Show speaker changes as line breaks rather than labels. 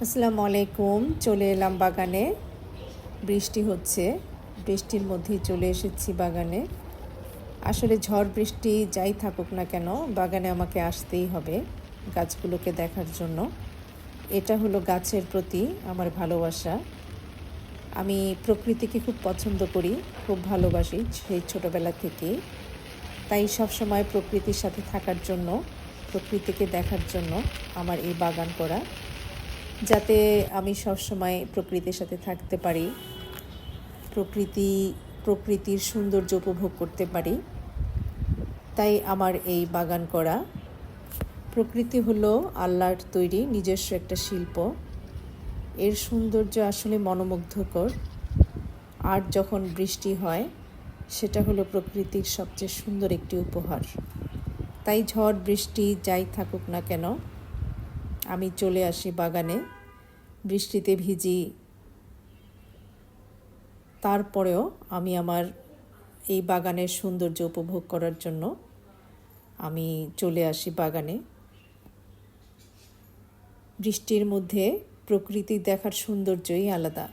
আসসালামু আলাইকুম। চলে এলাম বাগানে। বৃষ্টি হচ্ছে। বৃষ্টির মধ্যেই চলে এসেছি বাগানে। আসলে ঝড় বৃষ্টি যাই থাকুক না কেন, বাগানে আমাকে আসতেই হবে গাছগুলোকে দেখার জন্য। এটা হলো গাছের প্রতি আমার ভালোবাসা। আমি প্রকৃতিকে খুব পছন্দ করি, খুব ভালোবাসি সেই ছোটোবেলা থেকেই। তাই সবসময় প্রকৃতির সাথে থাকার জন্য, প্রকৃতিকে দেখার জন্য আমার এই বাগান করা, যাতে আমি সবসময় প্রকৃতির সাথে থাকতে পারি, প্রকৃতির সৌন্দর্য উপভোগ করতে পারি। তাই আমার এই বাগান করা। প্রকৃতি হলো আল্লাহর তৈরি নিজস্ব একটা শিল্প। এর সৌন্দর্য আসলে মনোমুগ্ধকর। আর যখন বৃষ্টি হয়, সেটা হলো প্রকৃতির সবচেয়ে সুন্দর একটি উপহার। তাই ঝড় বৃষ্টি যাই থাকুক না কেন, আমি চলে আসি বাগানে। বৃষ্টিতে ভিজি, তারপরেও আমি আমার এই বাগানের সৌন্দর্য উপভোগ করার জন্য আমি চলে আসি বাগানে। বৃষ্টির মধ্যে প্রকৃতি দেখার সৌন্দর্যই আলাদা।